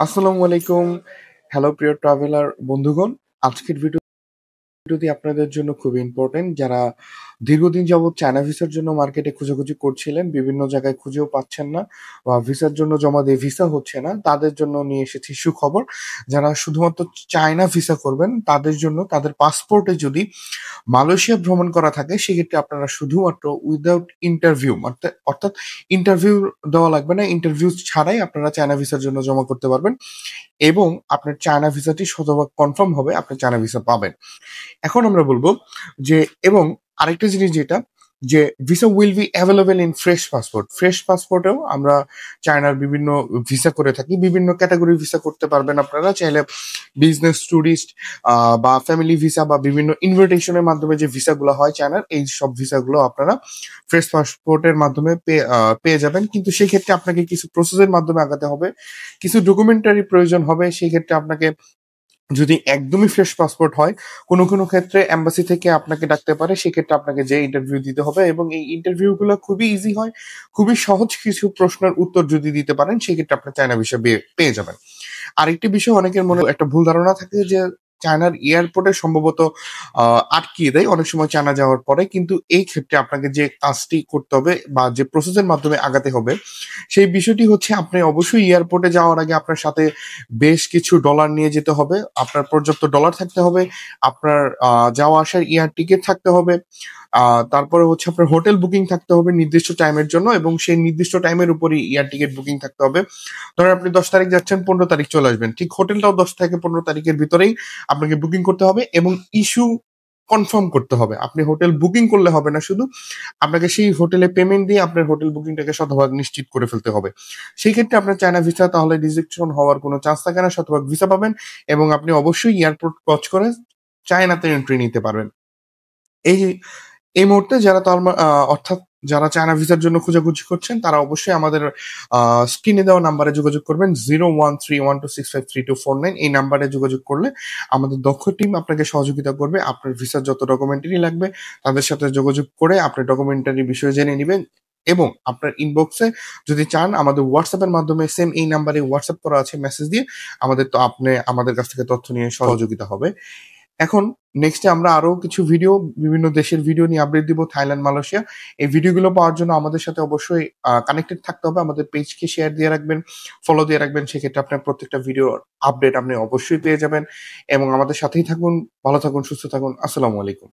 আসসালামু আলাইকুম। হ্যালো প্রিয় ট্রাভেলার বন্ধুগণ। আজকের ভিডিওটি আপনাদের জন্য খুবই ইম্পোর্টেন্ট। যারা দীর্ঘদিন যাবৎ চায়না ভিসার জন্য মার্কেটে খোঁজাখুঁজি করছিলেন, বিভিন্ন জায়গায় খুঁজেও পাচ্ছেন না বা ভিসার জন্য জমা দিয়ে ভিসা হচ্ছে না, তাদের জন্য নিয়ে এসেছি সুখবর। যারা শুধুমাত্র চায়না ভিসা করবেন, তাদের জন্য তাদের পাসপোর্টে যদি মালয়েশিয়া ভ্রমণ করা থাকে, সেক্ষেত্রে আপনারা শুধুমাত্র উইদাউট ইন্টারভিউ অর্থাৎ ইন্টারভিউ দেওয়া লাগবে না, ইন্টারভিউ ছাড়াই আপনারা চায়না ভিসার জন্য জমা করতে পারবেন এবং আপনার চায়না ভিসাটি শতভাগ কনফার্ম হবে, আপনি চায়না ভিসা পাবেন। এখন আমরা বলবো যে, এবং আরেকটা জিনিস যেটা, যে visa will be available in fresh passport. Fresh পাসপোর্টেও আমরা চায়নার বিভিন্ন ভিসা করে থাকি, বিভিন্ন ক্যাটাগরির ভিসা করতে পারবেন আপনারা চাইলে। বিজনেস, ট্যুরিস্ট বা ফ্যামিলি ভিসা বা বিভিন্ন ইনভিটেশনের মাধ্যমে যে ভিসাগুলো হয় চায়নার, এই সব ভিসাগুলো আপনারা ফ্রেশ পাসপোর্টের মাধ্যমে পেয়ে যাবেন। কিন্তু সেই ক্ষেত্রে আপনাকে কিছু প্রসেসের মাধ্যমে আগাতে হবে, কিছু ডকুমেন্টারি প্রয়োজন হবে। সেই ক্ষেত্রে আপনাকে, যদি একদমই ফ্রেশ পাসপোর্ট হয়, কোনো কোনো ক্ষেত্রে এম্বাসি থেকে আপনাকে ডাকতে পারে, সেক্ষেত্রে আপনাকে যে ইন্টারভিউ দিতে হবে এবং এই ইন্টারভিউগুলো খুবই ইজি হয়, খুবই সহজ। কিছু প্রশ্নের উত্তর যদি দিতে পারেন, সেক্ষেত্রে আপনার চায়না ভিসা পেয়ে যাবেন। আরেকটি বিষয়, অনেকের মনে একটা ভুল ধারণা থাকে যে চায়নার এয়ারপোর্টে সম্ভবত আটকিয়ে দেয় অনেক সময় চায়না যাওয়ার পরে, কিন্তু এই ক্ষেত্রে আপনাকে যে কাজটি করতে হবে বা যে প্রসেসের মাধ্যমে আগাতে হবে, সেই বিষয়টি হচ্ছে আপনি অবশ্যই এয়ারপোর্টে যাওয়ার আগে আপনার সাথে বেশ কিছু ডলার নিয়ে যেতে হবে। আপনার পর্যাপ্ত ডলার থাকতে হবে, আপনার যাওয়া আসার এয়ার টিকিট থাকতে হবে, তারপরে হচ্ছে আপনার হোটেল বুকিং থাকতে হবে নির্দিষ্ট টাইমের জন্য, এবং সেই নির্দিষ্ট টাইমের উপরই এয়ার টিকিট বুকিং থাকতে হবে। ধরেন আপনি 10 তারিখ যাচ্ছেন, 15 তারিখ চলে আসবেন, ঠিক হোটেলটাও 10 থেকে 15 তারিখের ভিতরেই আপনাকে বুকিং করতে হবে এবং ইস্যু কনফার্ম করতে হবে। আপনি হোটেল বুকিং করলে হবে না, শুধু আপনাকে সেই হোটেলে পেমেন্ট দিয়ে আপনার হোটেল বুকিংটাকে শতভাগ নিশ্চিত করে ফেলতে হবে। সেই ক্ষেত্রে আপনার চায়না ভিসা তাহলে রিজেকশন হওয়ার কোনো চান্স থাকে না, শতভাগ ভিসা পাবেন এবং আপনি অবশ্যই এয়ারপোর্ট ক্রস করে চায়নাতে এন্ট্রি নিতে পারবেন। এই এই মুহূর্তে যারা অর্থাৎ যারা চায়না ভিসার জন্য খোঁজাখুঁজি করছেন, তারা অবশ্যই আমাদের স্ক্রিনে দেওয়া নাম্বারে যোগাযোগ করবেন, 013126532449। এই নাম্বারে যোগাযোগ করলে আমাদের দক্ষ টিম আপনাকে সহযোগিতা করবে। আপনার ভিসার যত ডকুমেন্টারি লাগবে, তাদের সাথে যোগাযোগ করে আপনার ডকুমেন্টারি বিষয়ে জেনে নেবেন এবং আপনার ইনবক্সে যদি চান, আমাদের হোয়াটসঅ্যাপের মাধ্যমে, সেম এই নাম্বারে হোয়াটসঅ্যাপ করা আছে, মেসেজ দিয়ে আপনি আমাদের কাছ থেকে তথ্য নিয়ে সহযোগিতা হবে। এখন নেক্সটে আমরা আরো কিছু ভিডিও, বিভিন্ন দেশের ভিডিও নিয়ে আপডেট দিব, থাইল্যান্ড, মালয়েশিয়া। এই ভিডিওগুলো পাওয়ার জন্য আমাদের সাথে অবশ্যই কানেক্টেড থাকতে হবে। আমাদের পেজকে শেয়ার দিয়ে রাখবেন, ফলো দিয়ে রাখবেন, সেক্ষেত্রে আপনার প্রত্যেকটা ভিডিওর আপডেট আপনি অবশ্যই পেয়ে যাবেন। এবং আমাদের সাথেই থাকুন, ভালো থাকুন, সুস্থ থাকুন। আসসালামু আলাইকুম।